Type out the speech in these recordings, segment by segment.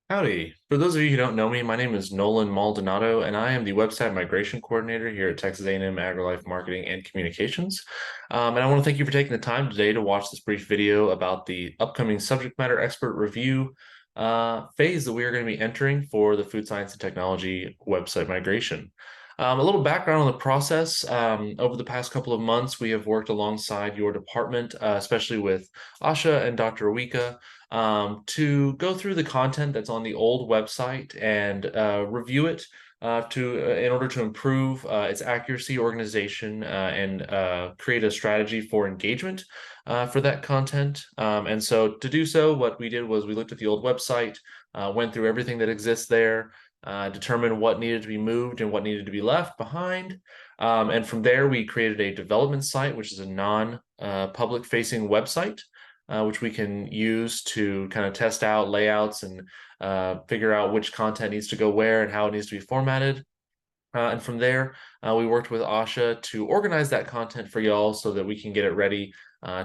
Howdy. For those of you who don't know me, my name is Nolan Maldonado, and I am the website migration coordinator here at Texas A&M AgriLife Marketing and Communications. And I want to thank you for taking the time today to watch this brief video about the upcoming subject matter expert review phase that we are going to be entering for the food science and technology website migration. A little background on the process. Over the past couple of months, we have worked alongside your department, especially with Asha and Dr. Awika, to go through the content that's on the old website and review it in order to improve its accuracy, organization, and create a strategy for engagement for that content. And so to do so, what we did was we looked at the old website, went through everything that exists there, determined what needed to be moved and what needed to be left behind. And from there, we created a development site, which is a non-public facing website, which we can use to kind of test out layouts and figure out which content needs to go where and how it needs to be formatted. And from there, we worked with Asha to organize that content for y'all so that we can get it ready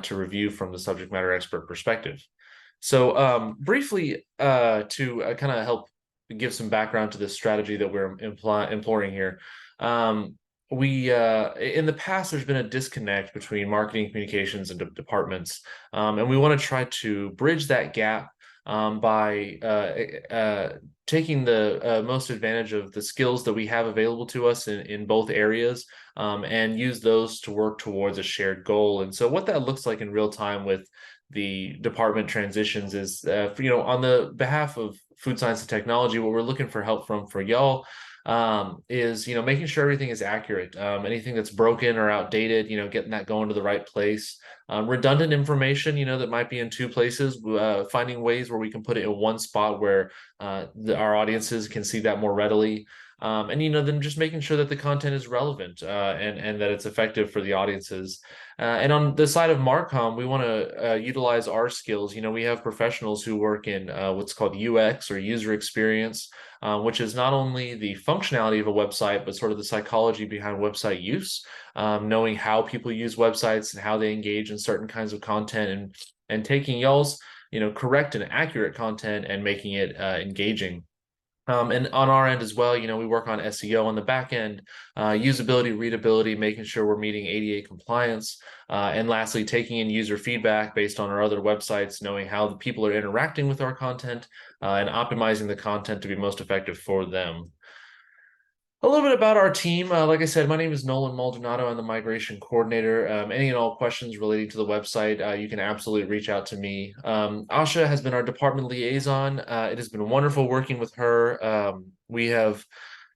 to review from the subject matter expert perspective. So briefly, to kind of help give some background to this strategy that we're employing here. We in the past, there's been a disconnect between marketing, communications, and departments, and we want to try to bridge that gap by taking the most advantage of the skills that we have available to us in both areas, and use those to work towards a shared goal. And so what that looks like in real time with the department transitions is, on the behalf of food science and technology, what we're looking for help from for y'all is, making sure everything is accurate. Anything that's broken or outdated, getting that going to the right place. Redundant information, that might be in two places, finding ways where we can put it in one spot where our audiences can see that more readily. And then just making sure that the content is relevant and that it's effective for the audiences. And on the side of Marcom, we want to utilize our skills. We have professionals who work in what's called UX, or user experience, which is not only the functionality of a website, but sort of the psychology behind website use, knowing how people use websites and how they engage in certain kinds of content, and taking y'all's correct and accurate content and making it engaging. And on our end as well, we work on SEO on the back end, usability, readability, making sure we're meeting ADA compliance, and lastly, taking in user feedback based on our other websites, knowing how the people are interacting with our content, and optimizing the content to be most effective for them. A little bit about our team. Like I said, my name is Nolan Maldonado. I'm the migration coordinator. Any and all questions relating to the website, you can absolutely reach out to me. Asha has been our department liaison. It has been wonderful working with her. We have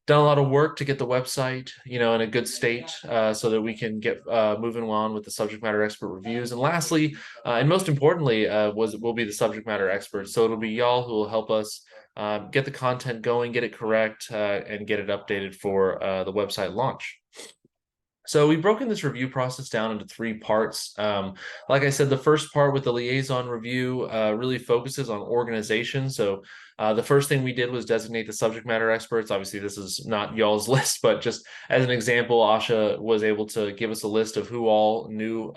done a lot of work to get the website, in a good state, so that we can get moving on with the subject matter expert reviews. And lastly, and most importantly, will be the subject matter experts. So it'll be y'all who will help us get the content going, get it correct, and get it updated for the website launch. So we've broken this review process down into three parts. Like I said, the first part with the liaison review really focuses on organization. So the first thing we did was designate the subject matter experts. Obviously, this is not y'all's list, but just as an example, Asha was able to give us a list of who all knew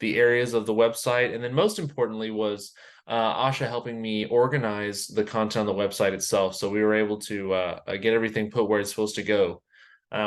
the areas of the website. And then most importantly was Asha helping me organize the content on the website itself. So we were able to get everything put where it's supposed to go.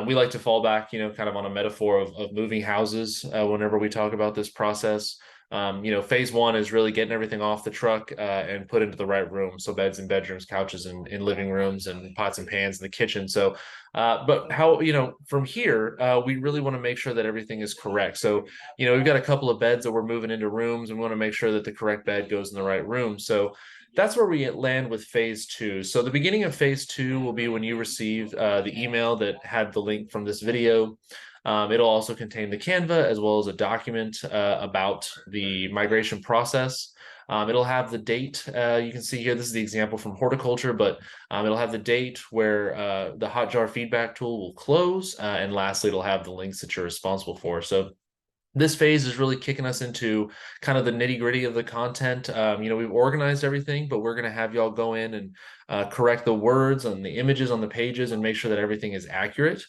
We like to fall back, kind of on a metaphor of moving houses whenever we talk about this process. Phase one is really getting everything off the truck and put into the right room. So beds and bedrooms, couches and in living rooms, and pots and pans in the kitchen. So, but how, from here, we really want to make sure that everything is correct. So, we've got a couple of beds that we're moving into rooms, and we want to make sure that the correct bed goes in the right room. So that's where we land with phase two. So the beginning of phase two will be when you receive the email that had the link from this video. It'll also contain the Canva as well as a document about the migration process. It'll have the date. You can see here, this is the example from horticulture, but it'll have the date where the Hotjar feedback tool will close. And lastly, it'll have the links that you're responsible for. So this phase is really kicking us into kind of the nitty gritty of the content. We've organized everything, but we're going to have y'all go in and correct the words and the images on the pages and make sure that everything is accurate.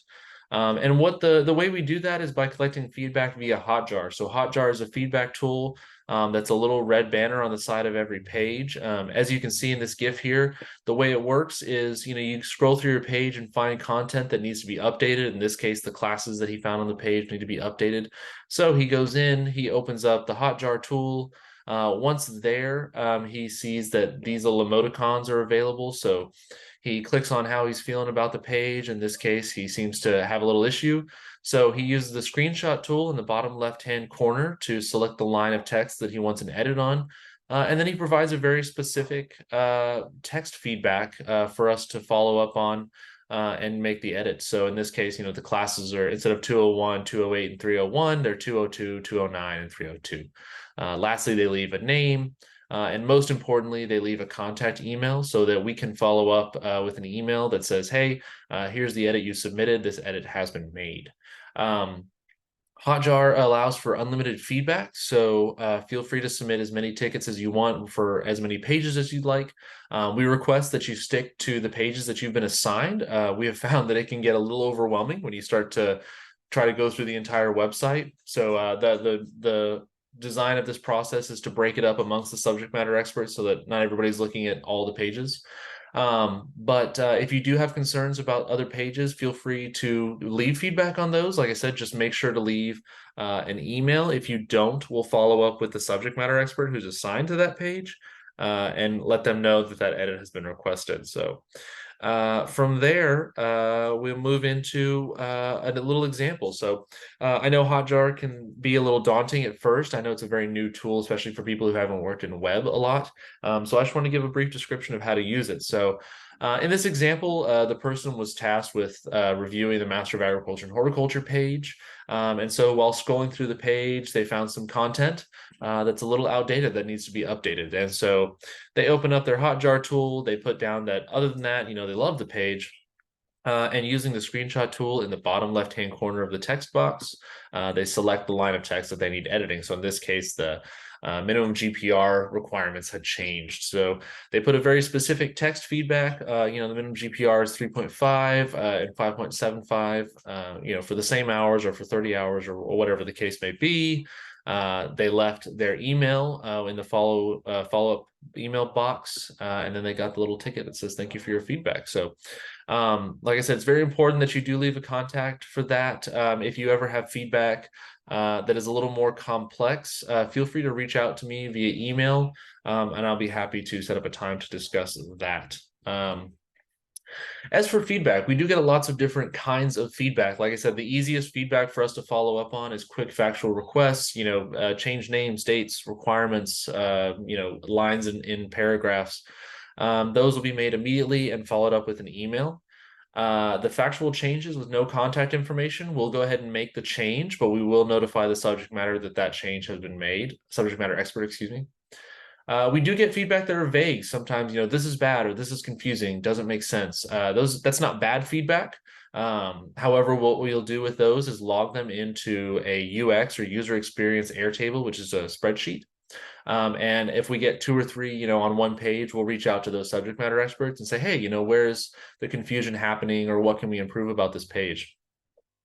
And what the way we do that is by collecting feedback via Hotjar. So Hotjar is a feedback tool that's a little red banner on the side of every page. As you can see in this GIF here, the way it works is, you scroll through your page and find content that needs to be updated. In this case, the classes that he found on the page need to be updated. So he goes in, he opens up the Hotjar tool. Once there, he sees that these little emoticons are available. So he clicks on how he's feeling about the page. In this case, he seems to have a little issue. So he uses the screenshot tool in the bottom left-hand corner to select the line of text that he wants an edit on. And then he provides a very specific text feedback for us to follow up on and make the edit. So in this case, the classes are, instead of 201, 208, and 301, they're 202, 209, and 302. Lastly, they leave a name. And most importantly, they leave a contact email so that we can follow up with an email that says, hey, here's the edit you submitted. This edit has been made. Hotjar allows for unlimited feedback, so feel free to submit as many tickets as you want for as many pages as you'd like. We request that you stick to the pages that you've been assigned. We have found that it can get a little overwhelming when you start to try to go through the entire website. So the design of this process is to break it up amongst the subject matter experts so that not everybody's looking at all the pages. But if you do have concerns about other pages, feel free to leave feedback on those. Like I said, just make sure to leave an email. If you don't, we'll follow up with the subject matter expert who's assigned to that page and let them know that that edit has been requested. So from there, we'll move into a little example. So I know Hotjar can be a little daunting at first. I know it's a very new tool, especially for people who haven't worked in web a lot. So I just want to give a brief description of how to use it. So in this example, the person was tasked with reviewing the Master of Agriculture and Horticulture page. And so while scrolling through the page, they found some content that's a little outdated that needs to be updated. And so they open up their Hotjar tool. They put down that other than that, they love the page. And using the screenshot tool in the bottom left-hand corner of the text box, they select the line of text that they need editing. So in this case, the minimum GPR requirements had changed. So they put a very specific text feedback. The minimum GPR is 3.5 and 5.75, for the same hours or for 30 hours or whatever the case may be. They left their email in the follow-up email box, and then they got the little ticket that says, thank you for your feedback. So like I said, it's very important that you do leave a contact for that. If you ever have feedback that is a little more complex, feel free to reach out to me via email, and I'll be happy to set up a time to discuss that. As for feedback, we do get lots of different kinds of feedback. Like I said, the easiest feedback for us to follow up on is quick factual requests, change names, dates, requirements, lines in paragraphs. Those will be made immediately and followed up with an email. The factual changes with no contact information, we'll go ahead and make the change, but we will notify the subject matter that change has been made, subject matter expert, excuse me. We do get feedback that are vague. Sometimes, this is bad or this is confusing, doesn't make sense. That's not bad feedback. However, what we'll do with those is log them into a UX or user experience Airtable, which is a spreadsheet. And if we get 2 or 3, on one page, we'll reach out to those subject matter experts and say, hey, where's the confusion happening or what can we improve about this page?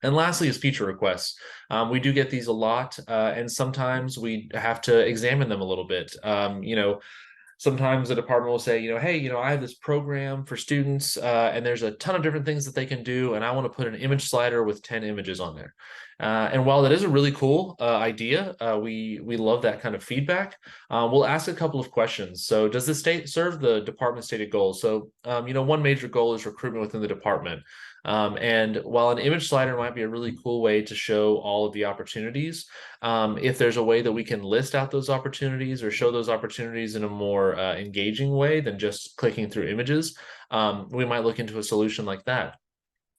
And lastly is feature requests. We do get these a lot, and sometimes we have to examine them a little bit. Sometimes the department will say, hey, I have this program for students, and there's a ton of different things that they can do, and I want to put an image slider with 10 images on there. And while that is a really cool idea, we love that kind of feedback. We'll ask a couple of questions. So does this serve the department's stated goals? So, one major goal is recruitment within the department. And while an image slider might be a really cool way to show all of the opportunities, if there's a way that we can list out those opportunities or show those opportunities in a more engaging way than just clicking through images, we might look into a solution like that.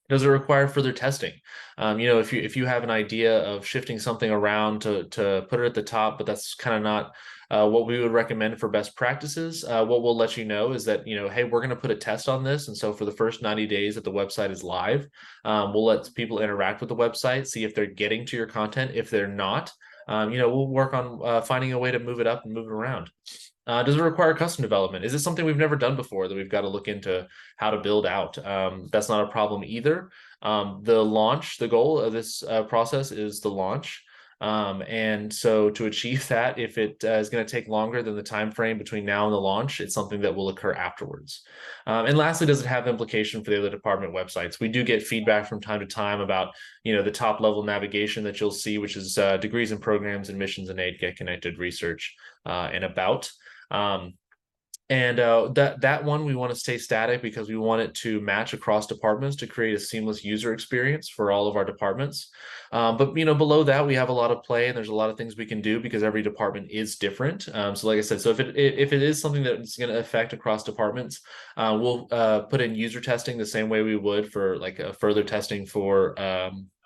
Does it require further testing? If you have an idea of shifting something around to put it at the top, but that's kind of not what we would recommend for best practices, what we'll let you know is that, hey, we're going to put a test on this. And so for the first 90 days that the website is live, we'll let people interact with the website, see if they're getting to your content. If they're not, we'll work on finding a way to move it up and move it around. Does it require custom development? Is it something we've never done before that we've got to look into how to build out? That's not a problem either. The goal of this process is the launch. And so to achieve that, if it is going to take longer than the time frame between now and the launch, it's something that will occur afterwards. And lastly, does it have implication for the other department websites? We do get feedback from time to time about, the top level navigation that you'll see, which is degrees and programs, admissions and aid, get connected, research, and about. That one we want to stay static because we want it to match across departments to create a seamless user experience for all of our departments. But below that we have a lot of play and there's a lot of things we can do because every department is different. So like I said, so if it is something that's going to affect across departments, we'll put in user testing the same way we would for like a further testing for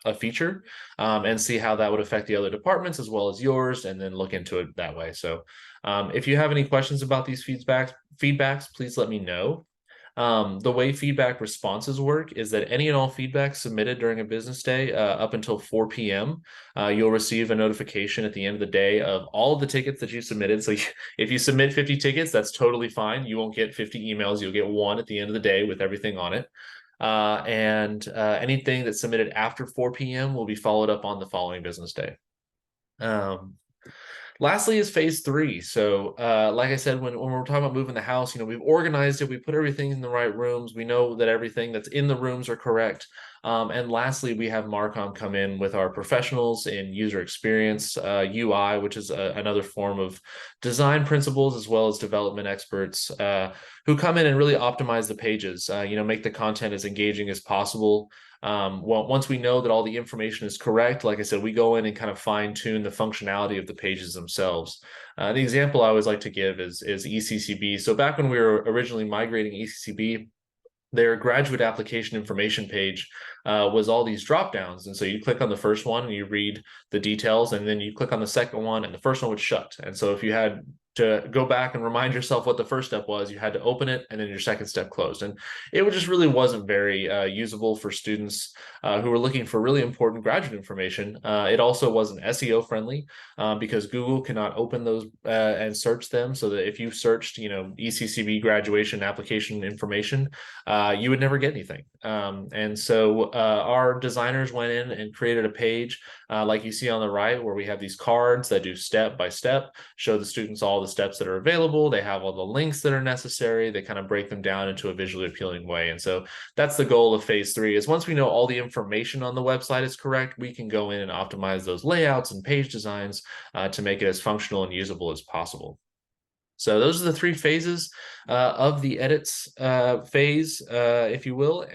a feature, and see how that would affect the other departments as well as yours, and then look into it that way. So if you have any questions about these feedbacks, please let me know. The way feedback responses work is that any and all feedback submitted during a business day up until 4 p.m., you'll receive a notification at the end of the day of all of the tickets that you submitted. So if you submit 50 tickets, that's totally fine. You won't get 50 emails. You'll get one at the end of the day with everything on it. Anything that's submitted after 4 p.m. will be followed up on the following business day. Lastly is phase 3. So like I said, when we're talking about moving the house, we've organized it, we put everything in the right rooms, we know that everything that's in the rooms are correct. And lastly, we have Marcom come in with our professionals in user experience, UI, which is another form of design principles, as well as development experts who come in and really optimize the pages, make the content as engaging as possible. Well, once we know that all the information is correct, like I said, we go in and kind of fine tune the functionality of the pages themselves. The example I always like to give is ECCB. So back when we were originally migrating ECCB, their graduate application information page was all these drop downs. And so you click on the first one and you read the details, and then you click on the second one and the first one would shut. And so if you had to go back and remind yourself what the first step was, you had to open it and then your second step closed. And it just really wasn't very usable for students who were looking for really important graduate information. It also wasn't SEO friendly because Google cannot open those and search them. So that if you searched, ECCB graduation application information, you would never get anything. And so our designers went in and created a page like you see on the right, where we have these cards that do step by step, show the students all the steps that are available. They have all the links that are necessary. They kind of break them down into a visually appealing way. And so that's the goal of phase 3, is once we know all the information on the website is correct, we can go in and optimize those layouts and page designs to make it as functional and usable as possible. So those are the 3 phases of the edits phase, if you will.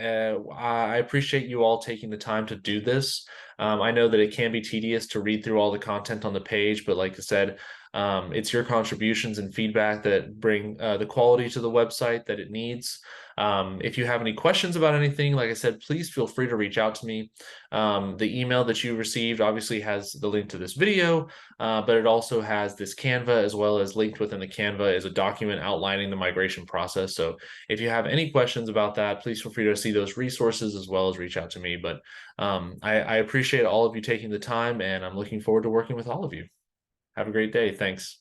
I appreciate you all taking the time to do this. I know that it can be tedious to read through all the content on the page, but like I said, it's your contributions and feedback that bring the quality to the website that it needs. If you have any questions about anything, like I said, please feel free to reach out to me. The email that you received obviously has the link to this video, but it also has this Canva, as well as linked within the Canva is a document outlining the migration process. So if you have any questions about that, please feel free to see those resources as well as reach out to me. But I appreciate all of you taking the time, and I'm looking forward to working with all of you. Have a great day. Thanks.